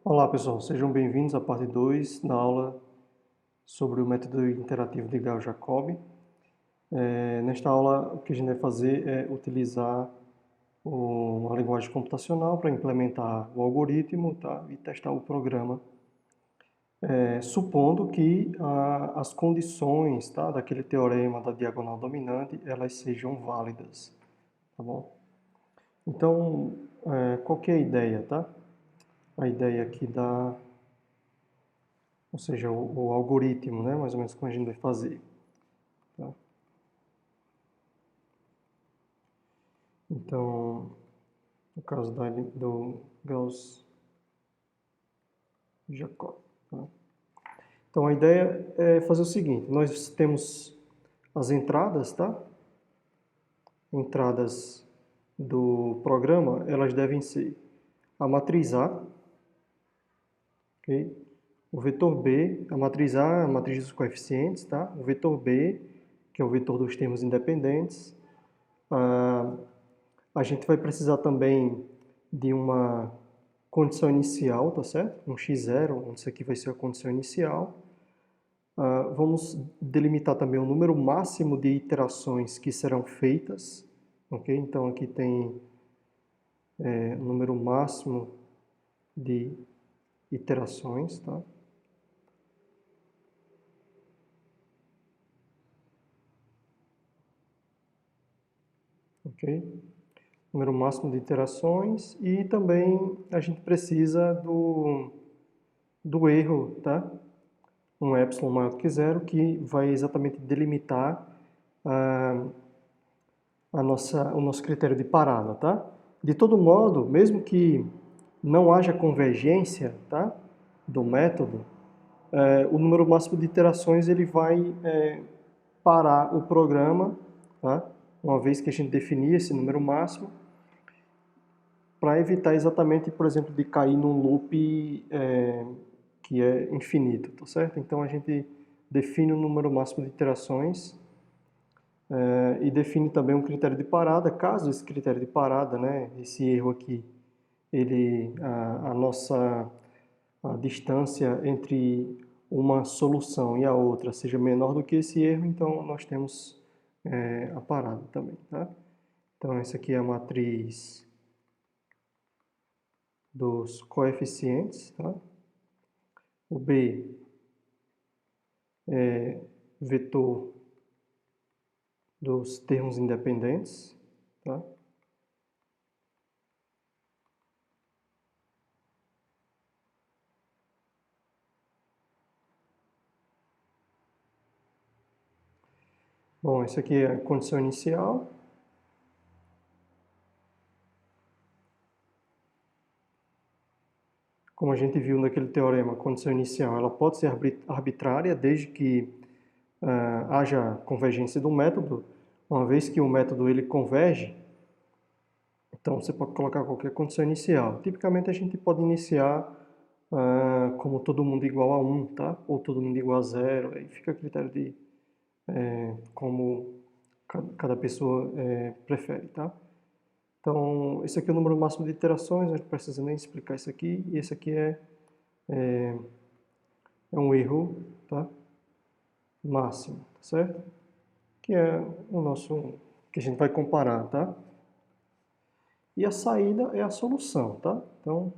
Olá pessoal, sejam bem-vindos à parte 2 da aula sobre o método interativo de Gauss-Jacobi. Nesta aula o que a gente vai fazer é utilizar uma linguagem computacional para implementar o algoritmo, tá? E testar o programa, supondo que as condições, tá? Daquele teorema da diagonal dominante elas sejam válidas, tá bom? Então, qual que é a ideia, tá? A ideia aqui ou seja, o algoritmo, né? Mais ou menos como a gente vai fazer. Tá? Então, no caso do Gauss-Jacobi. Tá? Então, a ideia é fazer o seguinte, nós temos as entradas, tá? Entradas do programa, elas devem ser a matriz A, okay? O vetor B, a matriz A, a matriz dos coeficientes, tá? O vetor B, que é o vetor dos termos independentes. A gente vai precisar também de uma condição inicial, tá certo? Um x0, onde isso aqui vai ser a condição inicial. Vamos delimitar também o número máximo de iterações que serão feitas, ok? Então aqui tem o número máximo de iterações, tá? Ok? Número máximo de iterações e também a gente precisa do erro, tá? Um epsilon maior do que zero, que vai exatamente delimitar o nosso critério de parada, tá? De todo modo, mesmo que não haja convergência, tá? Do método, o número máximo de iterações ele vai parar o programa, tá? Uma vez que a gente definir esse número máximo, para evitar exatamente, por exemplo, de cair num loop que é infinito, tá certo? Então a gente define o número máximo de iterações e define também um critério de parada. Caso esse critério de parada, né, esse erro aqui, a nossa distância entre uma solução e a outra seja menor do que esse erro, então nós temos a parada também, tá? Então essa aqui é a matriz dos coeficientes, tá? O B é vetor dos termos independentes, tá? Bom, essa aqui é a condição inicial. Como a gente viu naquele teorema, a condição inicial ela pode ser arbitrária desde que haja convergência do método. Uma vez que o método ele converge, então você pode colocar qualquer condição inicial. Tipicamente a gente pode iniciar como todo mundo igual a 1, tá? Ou todo mundo igual a 0, aí fica a critério de como cada pessoa prefere, tá? Então, esse aqui é o número máximo de iterações, a gente não precisa nem explicar isso aqui, e esse aqui é um erro, tá? Máximo, tá certo? Que é o nosso, que a gente vai comparar, tá? E a saída é a solução, tá? Então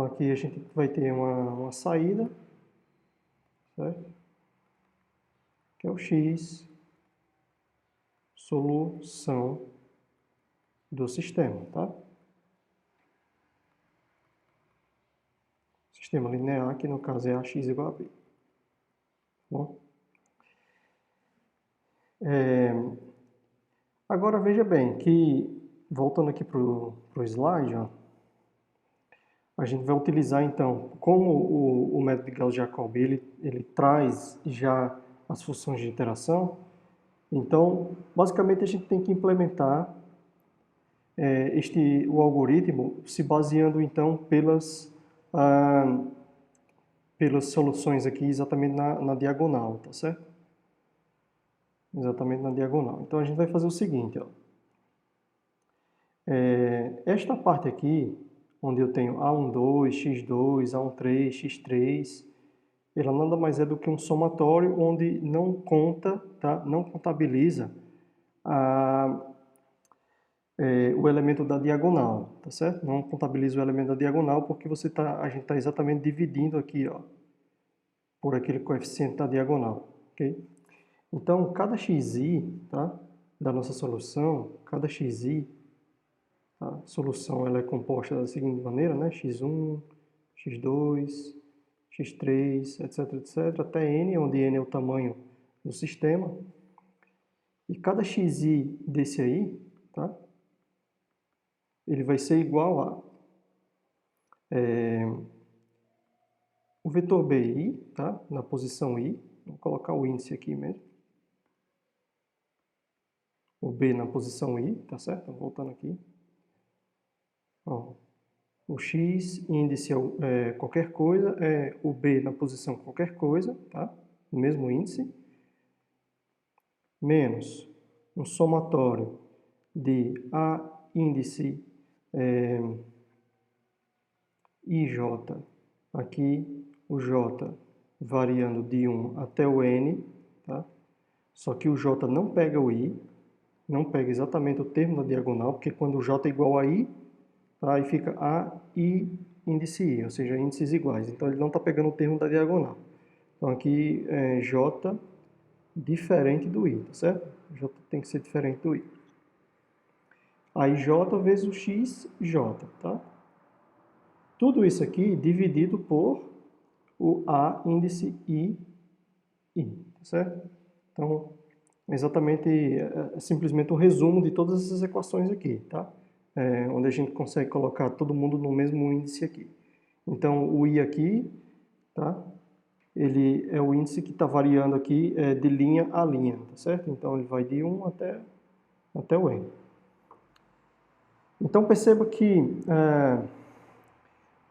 aqui a gente vai ter uma saída, certo? Que é o x, solução do sistema, tá? Sistema linear, que no caso é ax igual a b. Bom? Agora veja bem que, voltando aqui para o slide, ó, a gente vai utilizar então, como o método de Gauss-Jacobi ele traz já as funções de iteração, então basicamente a gente tem que implementar o algoritmo se baseando então pelas soluções aqui exatamente na diagonal, tá certo? Exatamente na diagonal. Então a gente vai fazer o seguinte, ó. Esta parte aqui, onde eu tenho A12, X2, A13, X3, ela nada mais é do que um somatório onde não conta, tá? Não contabiliza o elemento da diagonal, tá certo? Não contabiliza o elemento da diagonal porque a gente está exatamente dividindo aqui, ó, por aquele coeficiente da diagonal, ok? Então, cada xi, tá, da nossa solução, cada xi, a solução ela é composta da seguinte maneira, né? x1, x2, x3, etc, etc, até n, onde n é o tamanho do sistema. E cada xi desse aí, tá, ele vai ser igual a o vetor bi, tá, na posição i, vou colocar o índice aqui mesmo, o b na posição i, tá certo? Voltando aqui. Ó, o x índice é qualquer coisa, é o b na posição qualquer coisa, tá? O mesmo índice, menos um somatório de a índice ij, aqui o j variando de 1 até o n, tá? Só que o j não pega o i, não pega exatamente o termo da diagonal, porque quando o j é igual a i, tá? Aí fica a i índice i, ou seja, índices iguais. Então ele não está pegando o termo da diagonal. Então aqui é j diferente do i, tá certo? J tem que ser diferente do i. Aí j vezes o x, j, tá? Tudo isso aqui dividido por o a índice i, tá certo? Então, exatamente, é simplesmente um resumo de todas essas equações aqui, tá? Onde a gente consegue colocar todo mundo no mesmo índice aqui. Então, o i aqui, tá? Ele é o índice que está variando aqui de linha a linha, tá certo? Então, ele vai de 1 até o n. Então, perceba que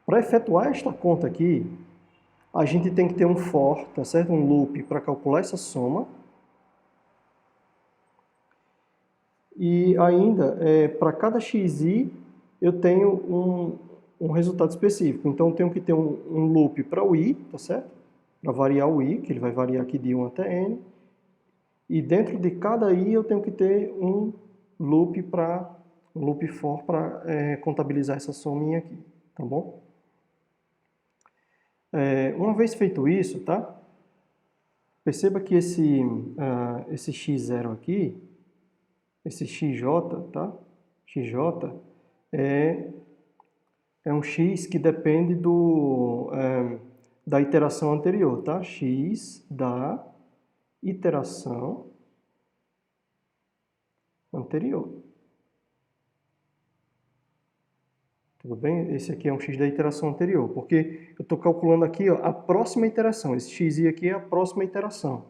para efetuar esta conta aqui, a gente tem que ter um for, tá certo? Um loop para calcular essa soma. E ainda, para cada xi, eu tenho um resultado específico. Então, eu tenho que ter um loop para o i, tá certo? Para variar o i, que ele vai variar aqui de 1 até n. E dentro de cada i, eu tenho que ter um loop for para contabilizar essa sominha aqui, tá bom? Uma vez feito isso, tá? Perceba que esse x0 aqui, esse xj, tá? xj é um x que depende da iteração anterior, tá? X da iteração anterior. Tudo bem? Esse aqui é um x da iteração anterior, porque eu estou calculando aqui, ó, a próxima iteração. Esse xi aqui é a próxima iteração.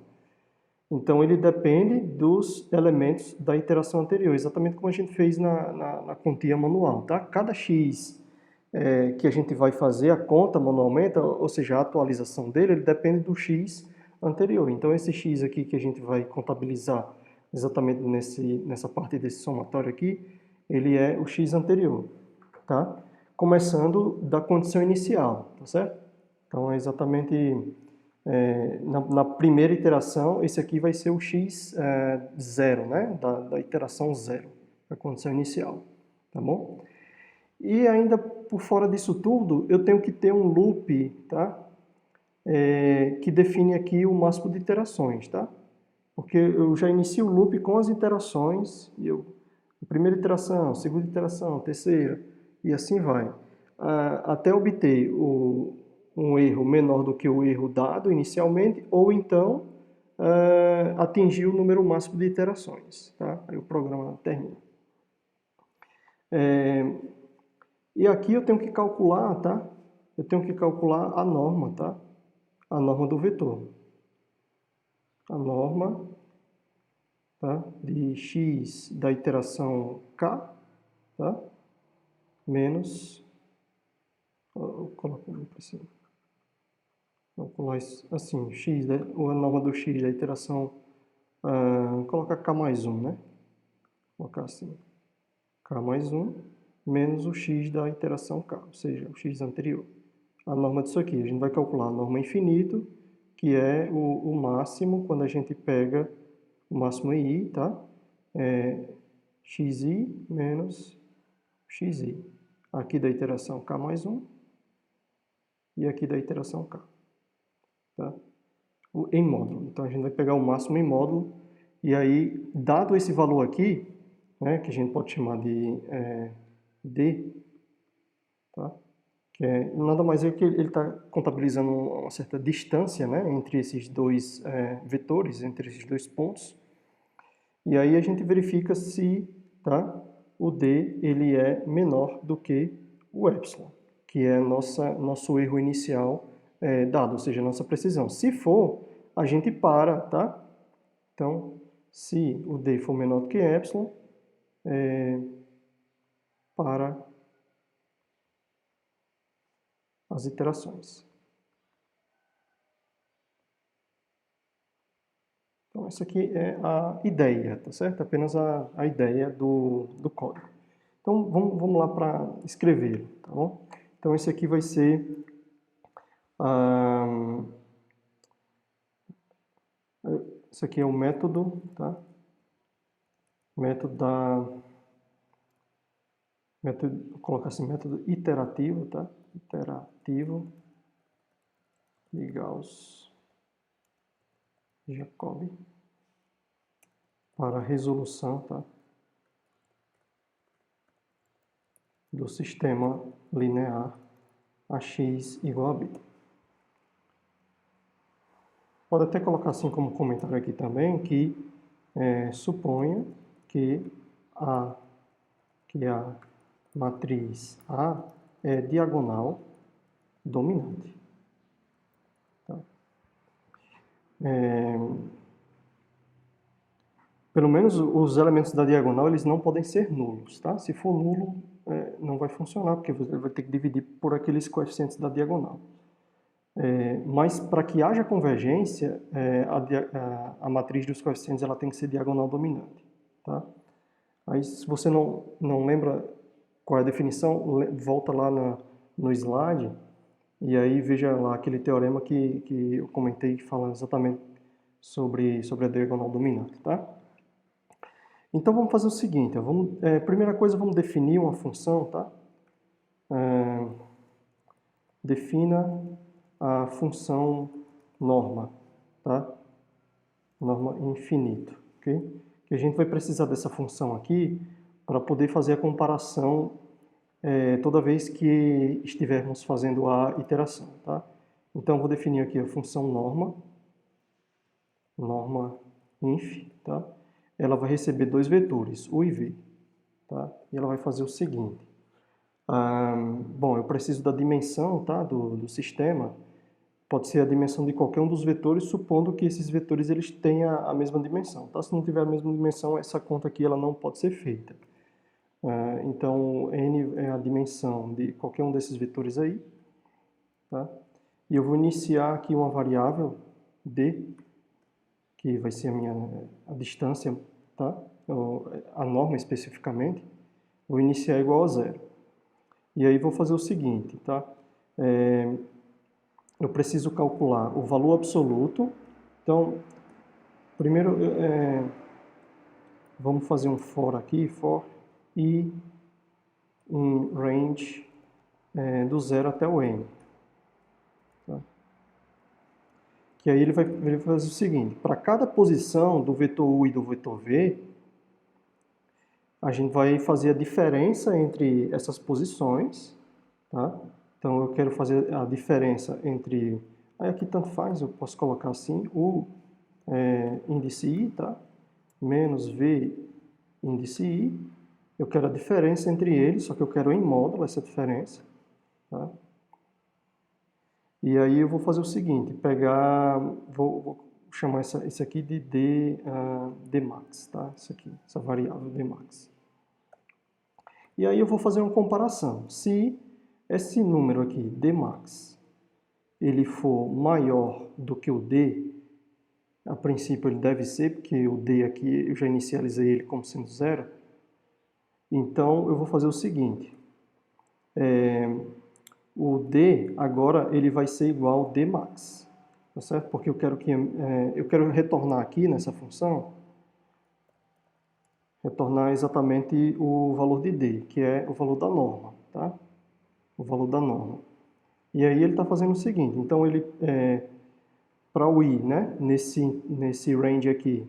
Então, ele depende dos elementos da iteração anterior, exatamente como a gente fez na continha manual, tá? Cada x que a gente vai fazer a conta manualmente, ou seja, a atualização dele, ele depende do x anterior. Então, esse x aqui que a gente vai contabilizar exatamente nessa parte desse somatório aqui, ele é o x anterior, tá? Começando da condição inicial, tá certo? Então, é exatamente na primeira iteração, esse aqui vai ser o x0, né? Da iteração 0, da condição inicial, tá bom? E ainda por fora disso tudo, eu tenho que ter um loop, tá? Que define aqui o máximo de iterações, tá? Porque eu já inicio o loop com as iterações, a primeira iteração, segunda iteração, terceira, e assim vai. Até obter um erro menor do que o erro dado inicialmente, ou então atingir o número máximo de iterações, tá? Aí o programa termina. E aqui eu tenho que calcular, tá? Eu tenho que calcular a norma, tá? A norma do vetor. A norma, tá? De x da iteração k, tá? Menos, vou colocar ali para cima. Calcular isso assim, x, a norma do x da iteração, vou colocar k mais 1, né? Vou colocar assim, k mais 1 menos o x da iteração k, ou seja, o x anterior. A norma disso aqui, a gente vai calcular a norma infinito, que é o máximo quando a gente pega o máximo em i, tá? Xi menos xi. Aqui da iteração k mais 1 e aqui da iteração k, tá? Em módulo. Então, a gente vai pegar o máximo em módulo e aí, dado esse valor aqui, né, que a gente pode chamar de d, tá? Que nada mais é que ele está contabilizando uma certa distância, né, entre esses dois vetores, entre esses dois pontos. E aí a gente verifica se, tá, o d ele é menor do que o epsilon, que é nosso erro inicial dado, ou seja, nossa precisão. Se for, a gente para, tá? Então, se o d for menor do que epsilon, para as iterações. Então, essa aqui é a ideia, tá certo? Apenas a ideia do código. Então, vamos lá para escrevê-lo, tá bom? Então, esse aqui vai ser isso aqui é o método, tá? Vou colocar assim, método iterativo, tá? Iterativo de Gauss-Jacobi para a resolução, tá? Do sistema linear AX igual a B. Pode até colocar assim como comentário aqui também que suponha que a matriz A é diagonal dominante. Tá? Pelo menos os elementos da diagonal eles não podem ser nulos. Tá? Se for nulo, não vai funcionar, porque você vai ter que dividir por aqueles coeficientes da diagonal. Mas para que haja convergência, a matriz dos coeficientes ela tem que ser diagonal dominante. Tá? Aí, se você não lembra qual é a definição, volta lá no slide e aí veja lá aquele teorema que eu comentei falando exatamente sobre a diagonal dominante. Tá? Então vamos fazer o seguinte, primeira coisa vamos definir uma função, tá? Defina a função norma, tá? Norma infinito, ok? Que a gente vai precisar dessa função aqui para poder fazer a comparação toda vez que estivermos fazendo a iteração, tá? Então vou definir aqui a função norma inf, tá? Ela vai receber dois vetores, u e v, tá? E ela vai fazer o seguinte. Bom, eu preciso da dimensão, tá, do sistema. Pode ser a dimensão de qualquer um dos vetores, supondo que esses vetores eles tenham a mesma dimensão. Tá? Se não tiver a mesma dimensão, essa conta aqui ela não pode ser feita. Então, n é a dimensão de qualquer um desses vetores aí. Tá? E eu vou iniciar aqui uma variável d, que vai ser a distância, tá? A norma especificamente. Vou iniciar igual a 0. E aí vou fazer o seguinte, tá? Eu preciso calcular o valor absoluto. Então, primeiro, vamos fazer um for aqui, for i em range do 0 até o n. Tá? Que aí ele vai fazer o seguinte, para cada posição do vetor u e do vetor v, a gente vai fazer a diferença entre essas posições, tá? Então, eu quero fazer a diferença entre... Aí aqui tanto faz, eu posso colocar assim, u índice i, tá? Menos v índice i. Eu quero a diferença entre eles, só que eu quero em módulo essa diferença. Tá? E aí eu vou fazer o seguinte, vou chamar esse aqui de dmax, tá? Isso aqui, essa variável dmax. E aí eu vou fazer uma comparação. Se esse número aqui, dmax, ele for maior do que o d, a princípio ele deve ser, porque o d aqui eu já inicializei ele como sendo 0. Então eu vou fazer o seguinte, o D agora ele vai ser igual ao D max, tá certo? Porque eu quero retornar aqui nessa função, retornar exatamente o valor de D, que é o valor da norma, tá? O valor da norma. E aí ele está fazendo o seguinte, então ele, para o I, né, nesse range aqui,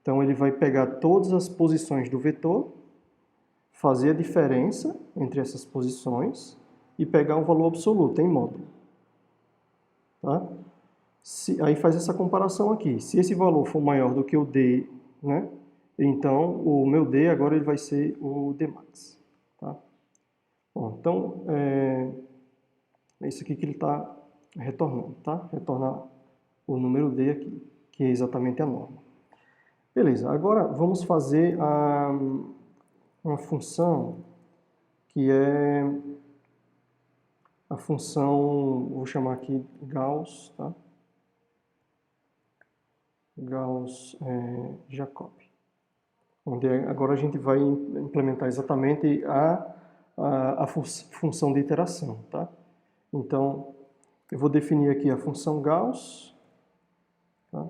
então ele vai pegar todas as posições do vetor, fazer a diferença entre essas posições e pegar um valor absoluto em módulo. Tá? Aí faz essa comparação aqui. Se esse valor for maior do que o D, né, então o meu D agora ele vai ser o D max. Tá? Bom, então, é isso aqui que ele está retornando. Tá? Retornar o número D aqui, que é exatamente a norma. Beleza, agora vamos fazer uma função que é a função, vou chamar aqui Gauss, tá? Gauss-Jacob. Onde agora a gente vai implementar exatamente a função de iteração, tá? Então, eu vou definir aqui a função Gauss, tá?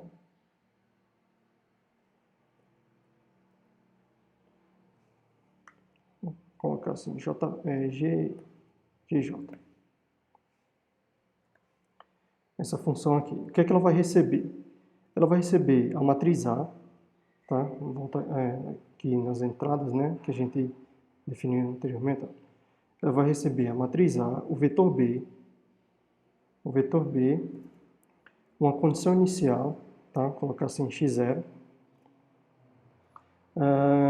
Vou colocar assim, GJ. Essa função aqui. O que é que ela vai receber? Ela vai receber a matriz A, tá? Vou voltar aqui nas entradas, né, que a gente definiu anteriormente. Ela vai receber a matriz A, o vetor B, uma condição inicial, tá? Vou colocar assim x0.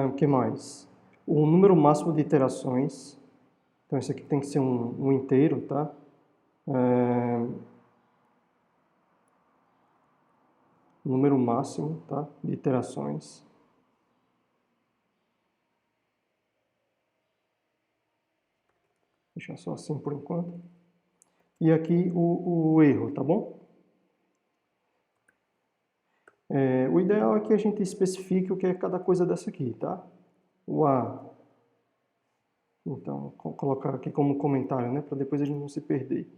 O que mais? O número máximo de iterações. Então isso aqui tem que ser um inteiro, tá? Número máximo, tá, de iterações. Deixa só assim por enquanto. E aqui o erro, tá bom? O ideal é que a gente especifique o que é cada coisa dessa aqui, tá? O A, então, vou colocar aqui como comentário, né, para depois a gente não se perder.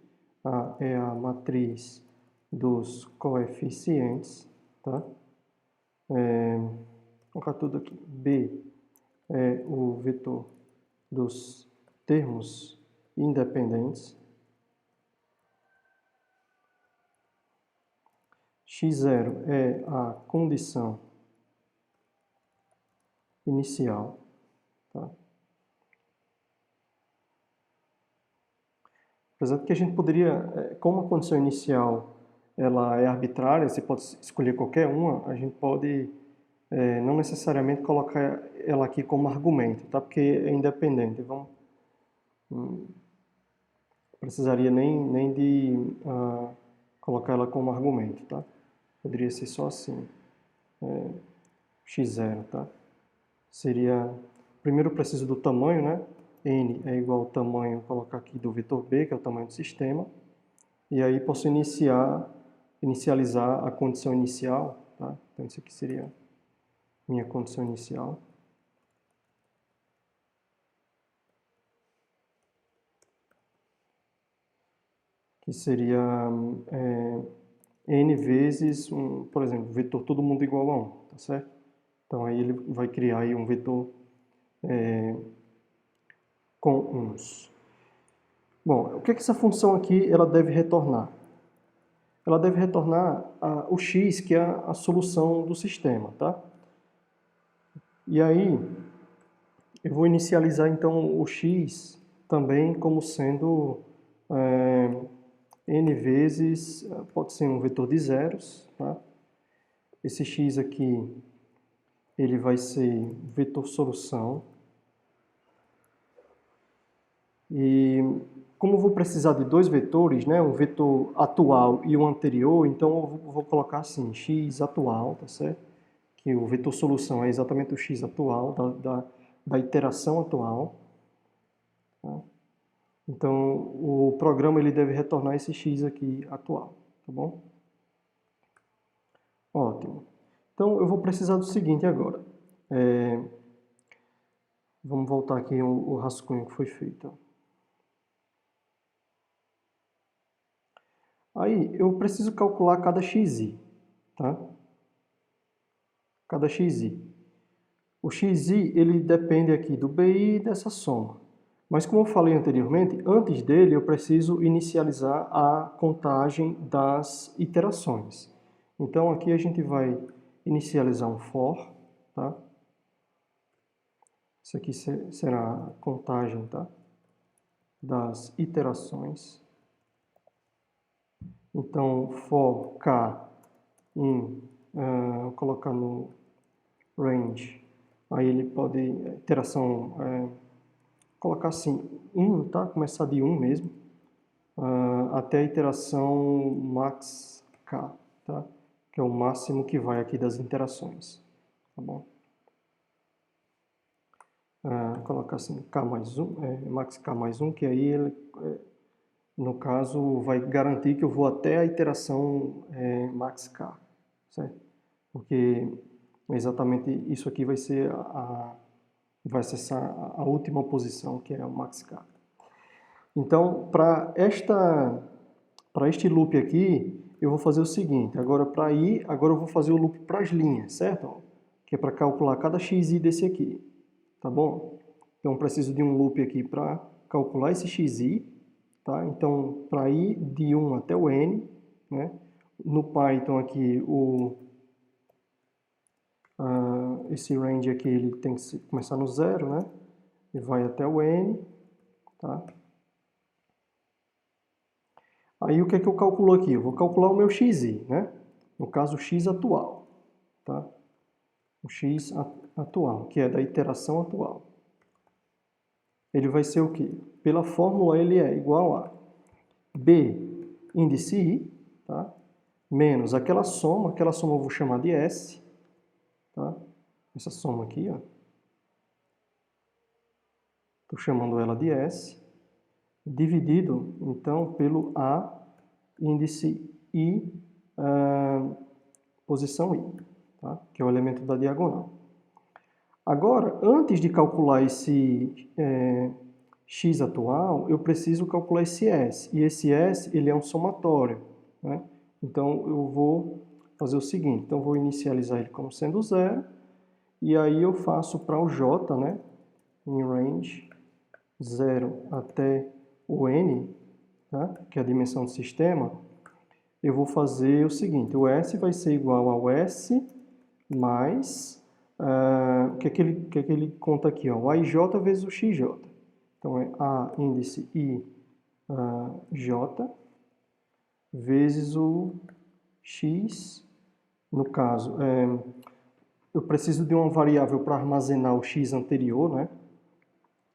A é a matriz dos coeficientes, tá? Vou colocar tudo aqui. B é o vetor dos termos independentes. X0 é a condição inicial, tá? Apesar de que a gente poderia, como a condição inicial ela é arbitrária, você pode escolher qualquer uma, a gente pode não necessariamente colocar ela aqui como argumento, tá? Porque é independente. Não precisaria nem de colocar ela como argumento, tá? Poderia ser só assim, x0, tá? Seria, primeiro eu preciso do tamanho, né? N é igual ao tamanho, vou colocar aqui do vetor B, que é o tamanho do sistema. E aí posso inicializar a condição inicial, tá? Então isso aqui seria minha condição inicial. Que seria N vezes, por exemplo, vetor todo mundo igual a 1, tá certo? Então aí ele vai criar aí um vetor com uns. Bom, o que essa função aqui ela deve retornar? Ela deve retornar o x, que é a solução do sistema, tá? E aí, eu vou inicializar então o x também como sendo n vezes, pode ser um vetor de zeros, tá? Esse x aqui, ele vai ser vetor solução. E como eu vou precisar de dois vetores, né, um vetor atual e um anterior, então eu vou colocar assim, x atual, tá certo? Que o vetor solução é exatamente o x atual, da iteração atual. Tá? Então, o programa ele deve retornar esse x aqui atual, tá bom? Ótimo. Então, eu vou precisar do seguinte agora. Vamos voltar aqui o rascunho que foi feito. Aí eu preciso calcular cada xi, tá? Cada xi. O xi, ele depende aqui do bi e dessa soma. Mas como eu falei anteriormente, antes dele eu preciso inicializar a contagem das iterações. Então aqui a gente vai inicializar um for, tá? Isso aqui será a contagem, tá? Das iterações. Então for k em, vou colocar no range, aí ele pode, iteração, colocar assim, 1, tá? Começar de 1 mesmo, até a iteração max k, tá? Que é o máximo que vai aqui das interações, tá bom? Colocar assim, k mais 1, max k mais 1, que aí ele, no caso, vai garantir que eu vou até a iteração max k, certo? Porque exatamente isso aqui vai ser vai acessar a última posição, que é o max k. Então, para este loop aqui, eu vou fazer o seguinte, agora eu vou fazer o loop para as linhas, certo? Que é para calcular cada xi desse aqui, tá bom? Então, eu preciso de um loop aqui para calcular esse xi, tá? Então, para ir de 1 até o n, né? No Python aqui, esse range aqui ele tem que começar no 0, né? E vai até o n, tá? Aí o que é que eu calculo aqui? Eu vou calcular o meu xi, né? No caso, o x atual, tá? O x atual, que é da iteração atual. Ele vai ser o quê? Pela fórmula, ele é igual a b índice i, tá? Menos aquela soma eu vou chamar de s, tá? Essa soma aqui, ó. Estou chamando ela de s, dividido, então, pelo a índice i, posição i, tá? Que é o elemento da diagonal. Agora, antes de calcular esse x atual, eu preciso calcular esse s. E esse s, ele é um somatório, né? Então, eu vou fazer o seguinte. Então, eu vou inicializar ele como sendo 0. E aí eu faço para o j, né? Em range 0 até o n, tá? Que é a dimensão do sistema. Eu vou fazer o seguinte. O s vai ser igual ao s mais... o que é que ele conta aqui? Ó? O AIJ vezes o XJ. Então, é A índice IJ vezes o X. No caso, eu preciso de uma variável para armazenar o X anterior, né?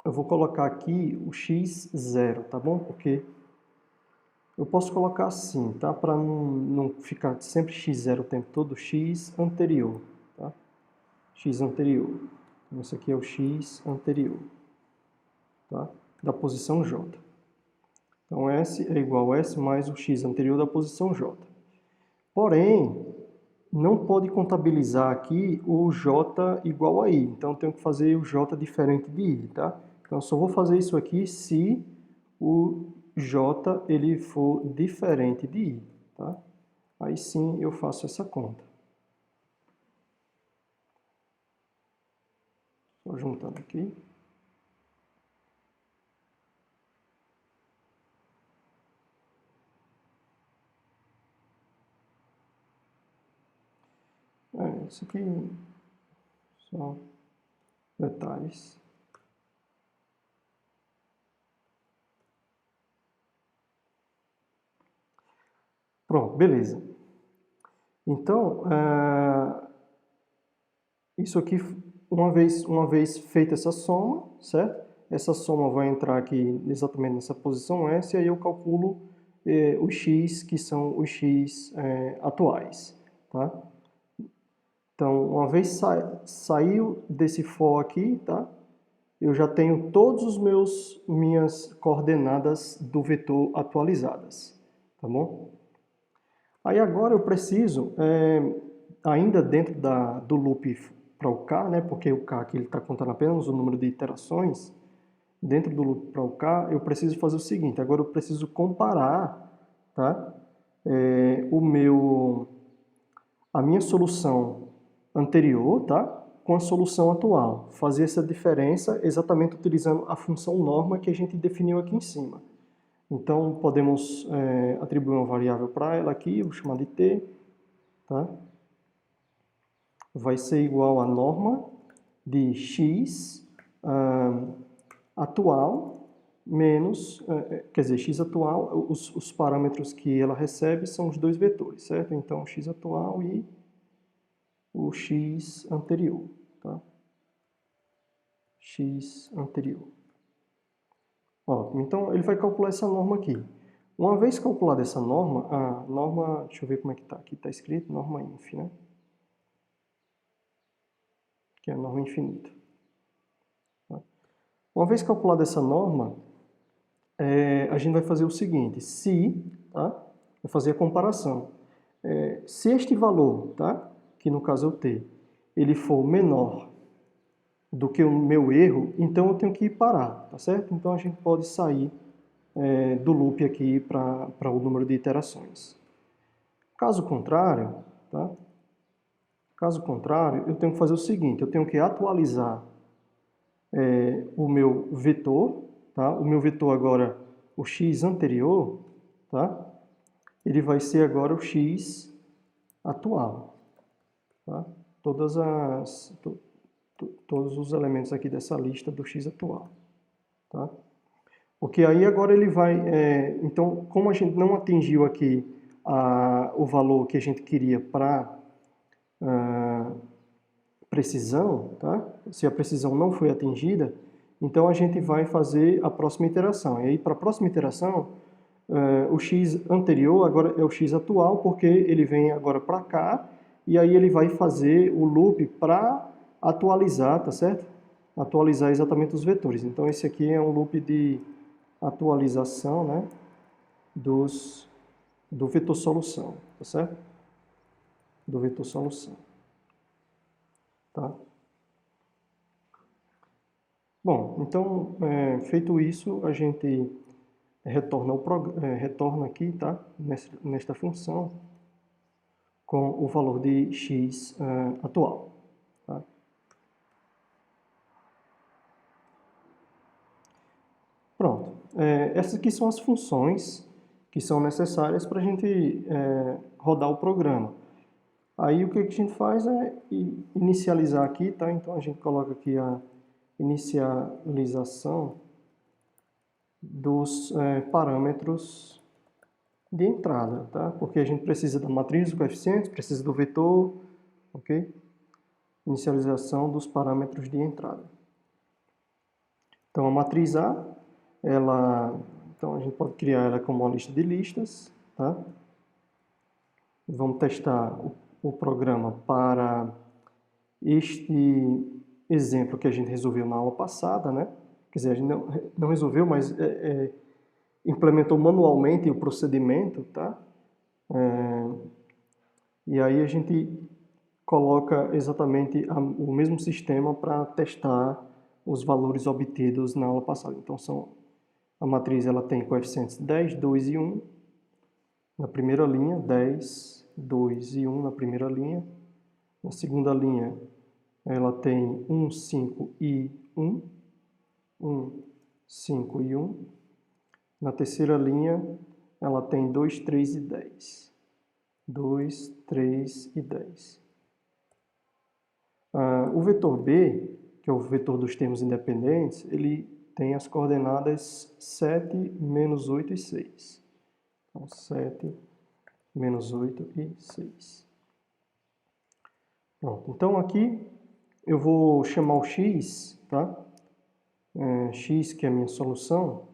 Eu vou colocar aqui o X0, tá bom? Porque eu posso colocar assim, tá? Para não ficar sempre X0 o tempo todo, X anterior, tá? X anterior. Então, esse aqui é o X anterior, tá? Da posição J. Então, S é igual a S mais o X anterior da posição J. Porém, não pode contabilizar aqui o J igual a I. Então, eu tenho que fazer o J diferente de I, tá? Então, eu só vou fazer isso aqui se o J ele for diferente de I, tá? Aí sim eu faço essa conta. Só juntando aqui. Isso aqui só detalhes. Pronto, beleza. Então, isso aqui, uma vez feita essa soma, certo? Essa soma vai entrar aqui exatamente nessa posição S, e aí eu calculo os x, que são os x atuais, tá? Então, uma vez saiu desse for aqui, tá? Eu já tenho todos os minhas coordenadas do vetor atualizadas, tá bom? Aí agora eu preciso, ainda dentro do loop para o K, né, porque o K aqui está contando apenas o número de iterações, dentro do loop para o K, eu preciso fazer o seguinte, agora eu preciso comparar, tá, a minha solução anterior, tá? Com a solução atual. Fazer essa diferença exatamente utilizando a função norma que a gente definiu aqui em cima. Então, podemos atribuir uma variável para ela aqui, vou chamar de t, tá? Vai ser igual a norma de x atual menos, quer dizer, x atual, os parâmetros que ela recebe são os dois vetores, certo? Então, o x atual e o x anterior, tá? X anterior. Ótimo, então ele vai calcular essa norma aqui. Uma vez calculada essa norma, a norma, deixa eu ver como é que está, aqui está escrito norma inf, né? Que é a norma infinita. Tá? Uma vez calculada essa norma, a gente vai fazer o seguinte, se, tá? Vai fazer a comparação. Se este valor, tá? Que no caso é o t, ele for menor do que o meu erro, então eu tenho que parar, tá certo? Então a gente pode sair do loop aqui para o número de iterações. Caso contrário, tá? Caso contrário, eu tenho que fazer o seguinte, eu tenho que atualizar o meu vetor, tá? O meu vetor agora, o x anterior, tá? Ele vai ser agora o x atual, tá? Todos os elementos aqui dessa lista do x atual, tá? Porque aí agora ele vai... então, como a gente não atingiu aqui o valor que a gente queria para precisão, tá? Se a precisão não foi atingida, então a gente vai fazer a próxima iteração. E aí, para a próxima iteração, o x anterior agora é o x atual, porque ele vem agora para cá, e aí ele vai fazer o loop para atualizar, tá certo? Atualizar exatamente os vetores. Então, esse aqui é um loop de atualização, né, do vetor solução, tá certo? Do vetor solução, tá? Bom, então, feito isso, a gente retorna aqui, tá? Nesta função, com o valor de x atual, tá? Pronto. Essas aqui são as funções que são necessárias para a gente rodar o programa. Aí o que a gente faz é inicializar aqui, tá? Então a gente coloca aqui a inicialização dos parâmetros de entrada, tá? Porque a gente precisa da matriz dos coeficientes, precisa do vetor, ok? Inicialização dos parâmetros de entrada. Então a matriz A, então a gente pode criar ela como uma lista de listas, tá? Vamos testar o programa para este exemplo que a gente resolveu na aula passada, né? Quer dizer, a gente não resolveu, mas implementou manualmente o procedimento, tá? E aí a gente coloca exatamente o mesmo sistema para testar os valores obtidos na aula passada. Então, a matriz ela tem coeficientes 10, 2 e 1 na primeira linha, 10, 2 e 1 na primeira linha. Na segunda linha, ela tem 1, 5 e 1. 1, 5 e 1. Na terceira linha, ela tem 2, 3 e 10. 2, 3 e 10. O vetor B, que é o vetor dos termos independentes, ele tem as coordenadas 7, menos 8 e 6. Então, 7, menos 8 e 6. Pronto. Então, aqui eu vou chamar o x, tá? X, que é a minha solução,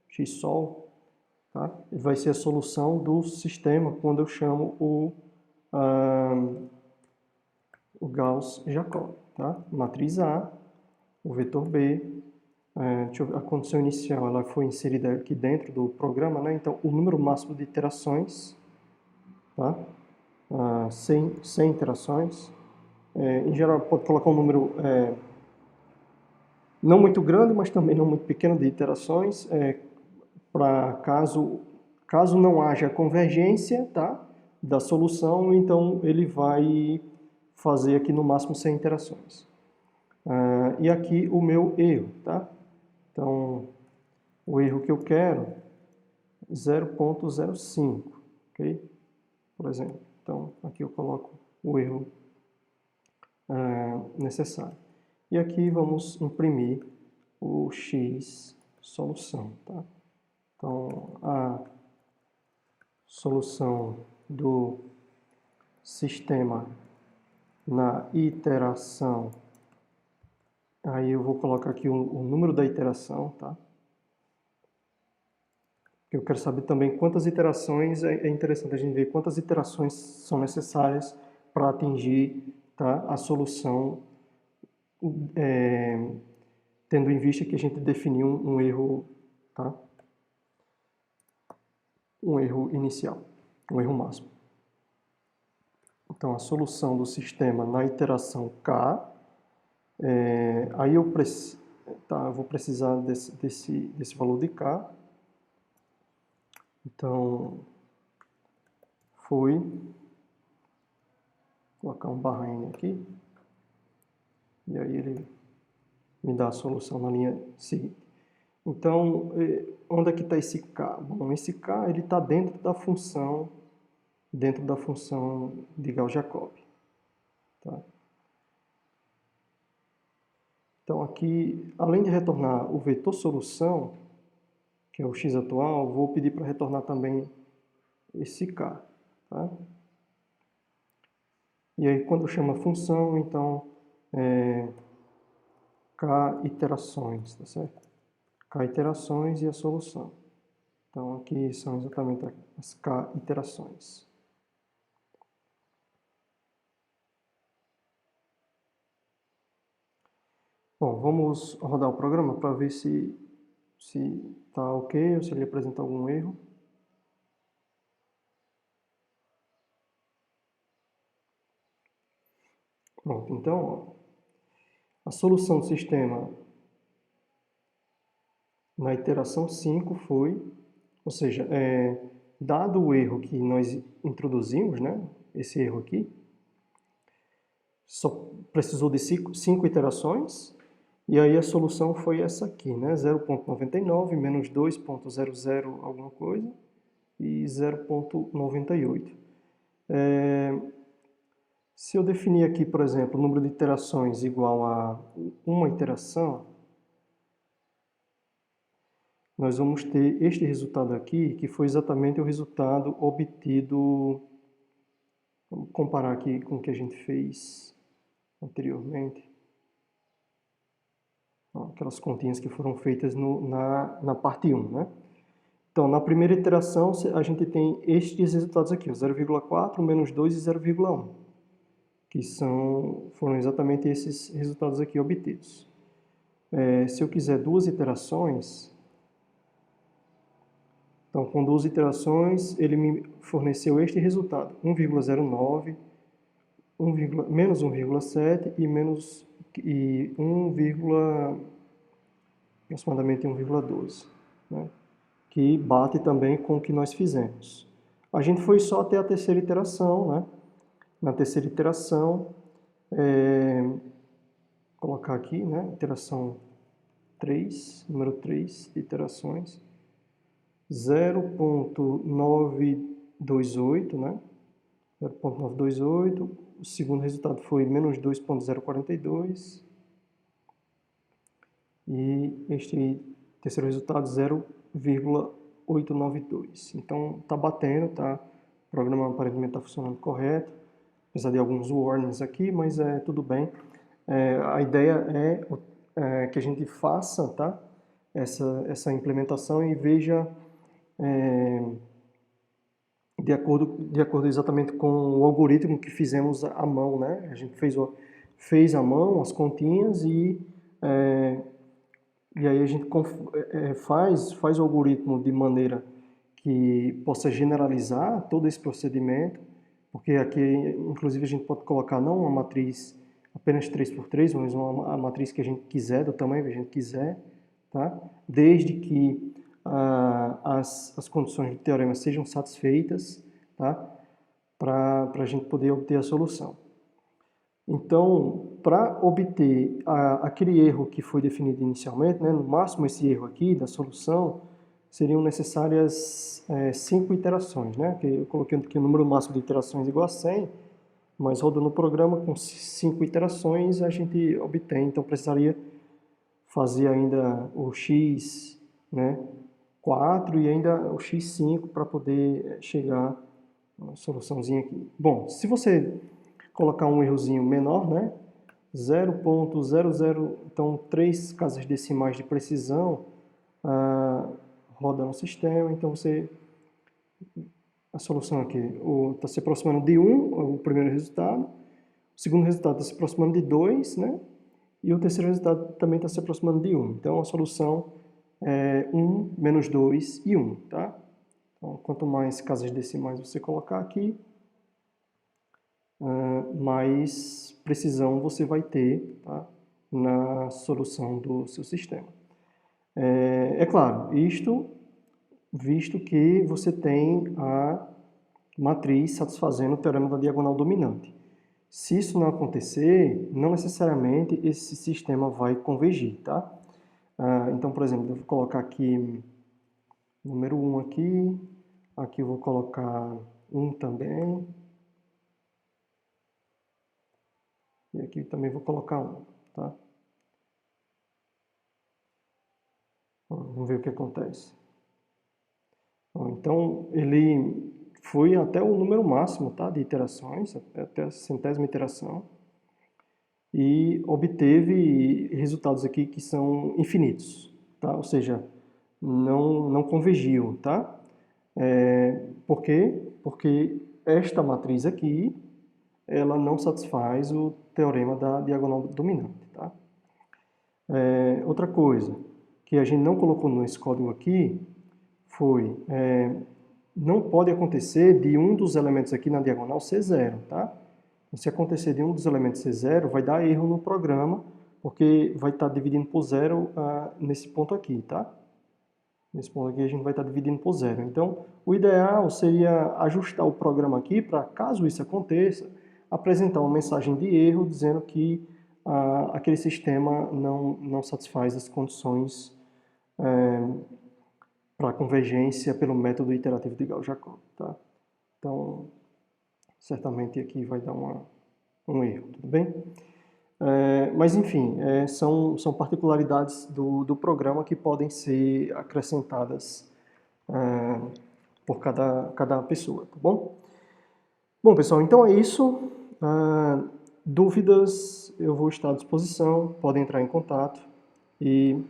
x-sol, tá? Vai ser a solução do sistema quando eu chamo o Gauss-Jacob, tá? Matriz A, o vetor B, a condição inicial ela foi inserida aqui dentro do programa, né? Então, o número máximo de iterações, tá? 100 iterações. Em geral, pode colocar um número não muito grande, mas também não muito pequeno de iterações, para caso Caso não haja convergência, tá, da solução, então ele vai fazer aqui no máximo 100 iterações. E aqui o meu erro, tá? Então, o erro que eu quero, 0,05, ok? Por exemplo. Então, aqui eu coloco o erro necessário. E aqui vamos imprimir o X solução, tá? Então, a solução do sistema na iteração, aí eu vou colocar aqui o número da iteração, tá? Eu quero saber também quantas iterações, é interessante a gente ver quantas iterações são necessárias para atingir, tá, a solução, tendo em vista que a gente definiu um erro, tá? Um erro inicial, um erro máximo. Então, a solução do sistema na iteração K, aí eu vou precisar desse valor de K. Então, vou colocar um barra N aqui, e aí ele me dá a solução na linha seguinte. Então, onde é que está esse K? Bom, esse K ele está dentro da função de Gauss-Jacob. Tá? Então, aqui, além de retornar o vetor solução, que é o x atual, vou pedir para retornar também esse K. Tá? E aí, quando eu chamo a função, então, K iterações, tá certo? K iterações e a solução. Então, aqui são exatamente as K iterações. Bom, vamos rodar o programa para ver se está ok ou se ele apresenta algum erro. Pronto, então, ó, a solução do sistema na iteração 5 foi, ou seja, dado o erro que nós introduzimos, né, esse erro aqui, só precisou de 5 iterações, e aí a solução foi essa aqui, né, 0,99 menos 2,00 alguma coisa, e 0,98. Se eu definir aqui, por exemplo, o número de iterações igual a uma iteração, nós vamos ter este resultado aqui, que foi exatamente o resultado obtido. Vamos comparar aqui com o que a gente fez anteriormente. Aquelas continhas que foram feitas na parte 1, né? Então, na primeira iteração, a gente tem estes resultados aqui, 0,4, menos 2 e 0,1, que foram exatamente esses resultados aqui obtidos. Se eu quiser duas iterações, então, com duas iterações, ele me forneceu este resultado, 1,09, menos 1,7 e aproximadamente 1,12, né? Que bate também com o que nós fizemos. A gente foi só até a terceira iteração, né? Na terceira iteração, colocar aqui, né? Iteração 3, número 3 de iterações, 0,928, né? 0,928, o segundo resultado foi menos 2,042 e este terceiro resultado 0,892. Então está batendo, tá? O programa aparentemente está funcionando correto, apesar de alguns warnings aqui, mas tudo bem. A ideia é que a gente faça, tá? Essa implementação e veja de acordo exatamente com o algoritmo que fizemos à mão, né? A gente fez à mão as continhas e aí a gente faz o algoritmo de maneira que possa generalizar todo esse procedimento, porque aqui, inclusive, a gente pode colocar não uma matriz apenas 3x3, mas uma matriz que a gente quiser, do tamanho que a gente quiser, tá? Desde que as condições do teorema sejam satisfeitas, tá? Para a gente poder obter a solução. Então, para obter aquele erro que foi definido inicialmente, né, no máximo esse erro aqui da solução, seriam necessárias 5 iterações, né? Que eu coloquei aqui o número máximo de iterações igual a 100, mas rodando o programa com 5 iterações a gente obtém, então precisaria fazer ainda o x, né, 4 e ainda o x5 para poder chegar a soluçãozinha aqui. Bom, se você colocar um errozinho menor, né, 0.00, então 3 casas decimais de precisão, roda no sistema, então a solução aqui está se aproximando de 1, o primeiro resultado, o segundo resultado está se aproximando de 2, né, e o terceiro resultado também está se aproximando de 1. Então a solução é 1, menos 2 e 1, tá? Então, quanto mais casas decimais você colocar aqui, mais precisão você vai ter, tá, na solução do seu sistema. É claro, isto visto que você tem a matriz satisfazendo o teorema da diagonal dominante. Se isso não acontecer, não necessariamente esse sistema vai convergir, tá? Então, por exemplo, eu vou colocar aqui número 1 aqui eu vou colocar 1 também, e aqui também vou colocar 1, tá? Vamos ver o que acontece. Então, ele foi até o número máximo, tá, de iterações, até a 100ª iteração, e obteve resultados aqui que são infinitos, tá? Ou seja, não convergiu, tá? Por quê? Porque esta matriz aqui, ela não satisfaz o teorema da diagonal dominante, tá? Outra coisa que a gente não colocou nesse código aqui foi, não pode acontecer de um dos elementos aqui na diagonal ser 0, tá? Se acontecer de um dos elementos ser 0, vai dar erro no programa, porque vai estar dividindo por 0 nesse ponto aqui, tá? Nesse ponto aqui a gente vai estar dividindo por 0. Então, o ideal seria ajustar o programa aqui para, caso isso aconteça, apresentar uma mensagem de erro dizendo que aquele sistema não satisfaz as condições para convergência pelo método iterativo de Gauss-Jacob, tá? Então, certamente aqui vai dar um erro, tudo bem? Mas enfim, são particularidades do programa que podem ser acrescentadas por cada pessoa, tá bom? Bom, pessoal, então é isso. Dúvidas, eu vou estar à disposição, podem entrar em contato. E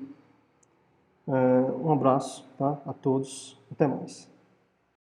um abraço, tá, a todos, até mais.